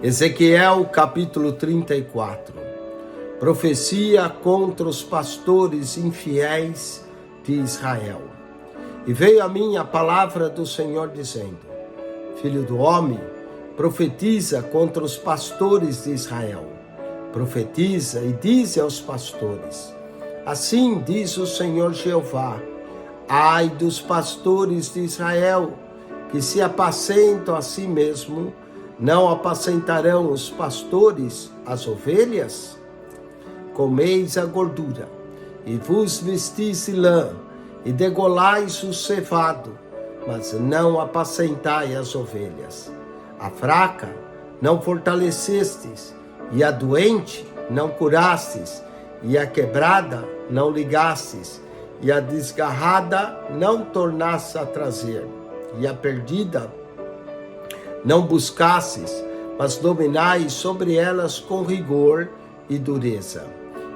Ezequiel capítulo 34. Profecia contra os pastores infiéis de Israel. E veio a mim a palavra do Senhor dizendo: Filho do homem, profetiza contra os pastores de Israel. Profetiza e dize aos pastores: assim diz o Senhor Jeová: ai dos pastores de Israel, que se apacentam a si mesmo, não apacentarão os pastores as ovelhas? Comeis a gordura, e vos vestis de lã, e degolais o cevado, mas não apacentai as ovelhas. A fraca não fortalecestes, e a doente não curastes, e a quebrada não ligastes, e a desgarrada não tornastes a trazer, e a perdida não buscastes, mas dominais sobre elas com rigor e dureza.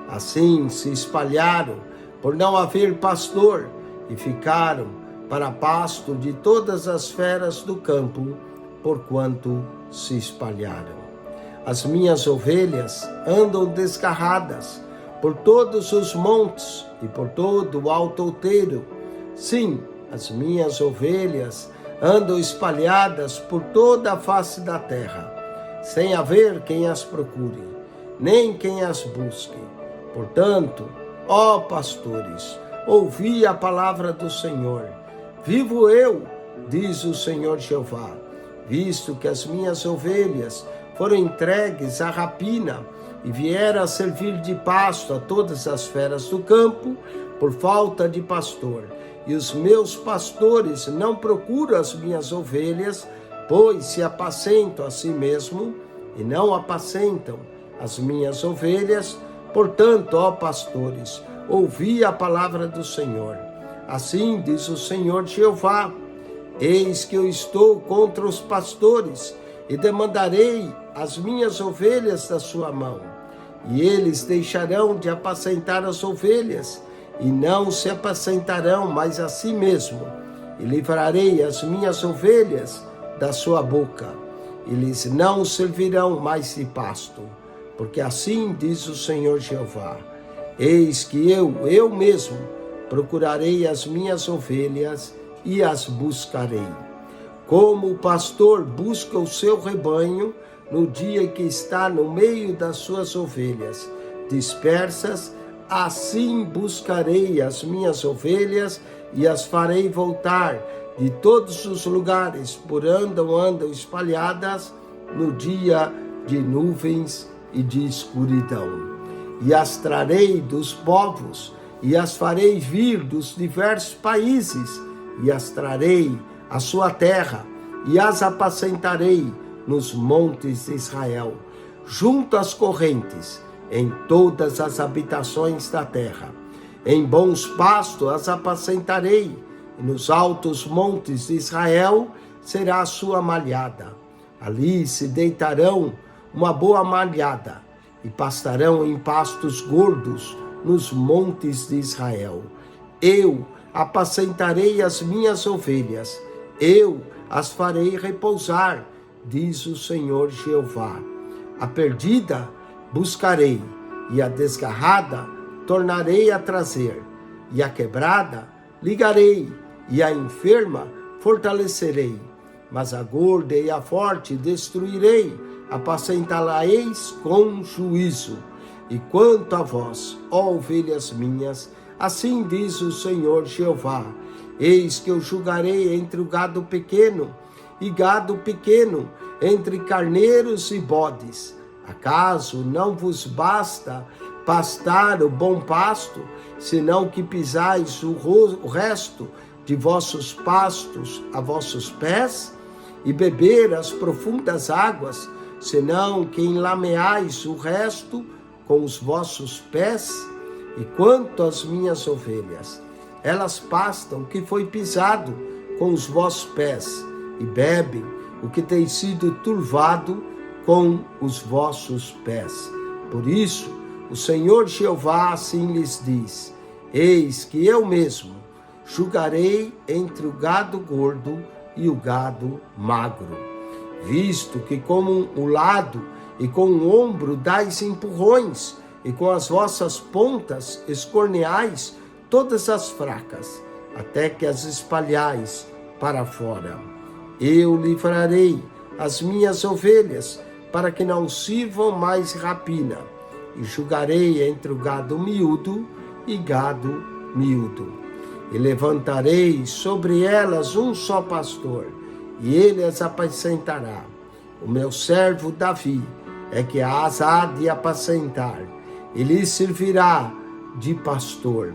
Assim se espalharam por não haver pastor, e ficaram para pasto de todas as feras do campo, porquanto se espalharam. As minhas ovelhas andam desgarradas por todos os montes e por todo o alto outeiro. Sim, as minhas ovelhas andam espalhadas por toda a face da terra, sem haver quem as procure, nem quem as busque. Portanto, ó pastores, ouvi a palavra do Senhor. Vivo eu, diz o Senhor Jeová, visto que as minhas ovelhas foram entregues à rapina e vieram a servir de pasto a todas as feras do campo, por falta de pastor. E os meus pastores não procuram as minhas ovelhas, pois se apacentam a si mesmo e não apacentam as minhas ovelhas. Portanto, ó pastores, ouvi a palavra do Senhor. Assim diz o Senhor Jeová: eis que eu estou contra os pastores, e demandarei as minhas ovelhas da sua mão. E eles deixarão de apacentar as ovelhas, e não se apacentarão mais a si mesmo. E livrarei as minhas ovelhas da sua boca. Eles não servirão mais de pasto. Porque assim diz o Senhor Jeová: eis que eu mesmo, procurarei as minhas ovelhas e as buscarei. Como o pastor busca o seu rebanho no dia que está no meio das suas ovelhas dispersas, assim buscarei as minhas ovelhas e as farei voltar de todos os lugares por onde andam espalhadas no dia de nuvens e de escuridão. E as trarei dos povos, e as farei vir dos diversos países, e as trarei à sua terra, e as apacentarei nos montes de Israel, junto às correntes, em todas as habitações da terra. Em bons pastos as apacentarei, e nos altos montes de Israel será a sua malhada. Ali se deitarão uma boa malhada, e pastarão em pastos gordos nos montes de Israel. Eu apacentarei as minhas ovelhas, eu as farei repousar, diz o Senhor Jeová. A perdida buscarei, e a desgarrada tornarei a trazer, e a quebrada ligarei, e a enferma fortalecerei, mas a gorda e a forte destruirei, apacentá-la-eis com juízo. E quanto a vós, ó ovelhas minhas, assim diz o Senhor Jeová: eis que eu julgarei entre o gado pequeno e gado pequeno, entre carneiros e bodes. Acaso não vos basta pastar o bom pasto, senão que pisais o resto de vossos pastos a vossos pés, e beber as profundas águas, senão que enlameais o resto com os vossos pés? E quanto às minhas ovelhas, elas pastam o que foi pisado com os vossos pés, e bebem o que tem sido turvado com os vossos pés. Por isso, o Senhor Jeová assim lhes diz: eis que eu mesmo julgarei entre o gado gordo e o gado magro. visto que com o lado e com o ombro dais empurrões, e com as vossas pontas escorneais todas as fracas, até que as espalhais para fora. Eu livrarei as minhas ovelhas, para que não sirvam mais rapina, e julgarei entre o gado miúdo e gado miúdo. E levantarei sobre elas um só pastor, e ele as apacentará. O meu servo Davi é que as há de apacentar, e lhe servirá de pastor.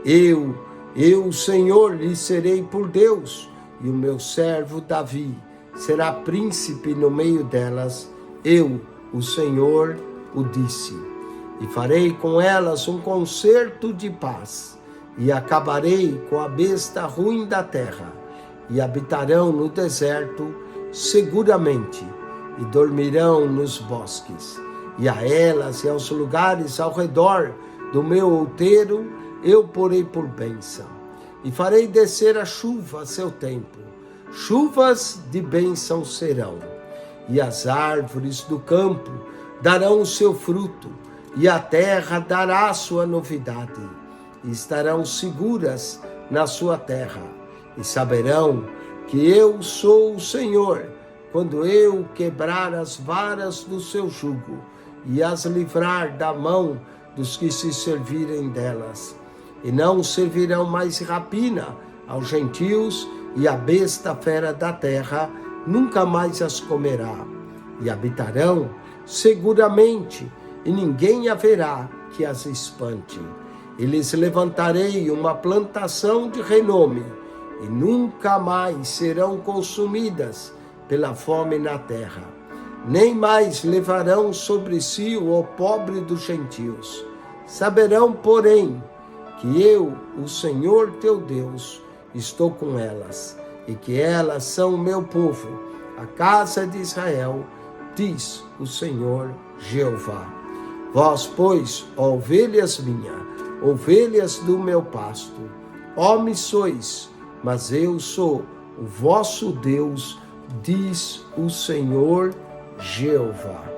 Eu, o Senhor, lhe serei por Deus, e o meu servo Davi será príncipe no meio delas. Eu, o Senhor, o disse. E farei com elas um concerto de paz, e acabarei com a besta ruim da terra, e habitarão no deserto seguramente, e dormirão nos bosques. E a elas e aos lugares ao redor do meu outeiro eu porei por bênção. E farei descer a chuva a seu tempo, chuvas de bênção serão. E as árvores do campo darão o seu fruto, e a terra dará a sua novidade. E estarão seguras na sua terra, e saberão que eu sou o Senhor, quando eu quebrar as varas do seu jugo, e as livrar da mão dos que se servirem delas. E não servirão mais rapina aos gentios, e a besta fera da terra nunca mais as comerá. E habitarão seguramente, e ninguém haverá que as espante. E lhes levantarei uma plantação de renome, e nunca mais serão consumidas pela fome na terra. Nem mais levarão sobre si o opróbrio dos gentios. Saberão, porém, que eu, o Senhor teu Deus, estou com elas, e que elas são o meu povo, a casa de Israel, diz o Senhor Jeová. Vós, pois, ó ovelhas minhas, ovelhas do meu pasto, homens sois, mas eu sou o vosso Deus, diz o Senhor Jeová.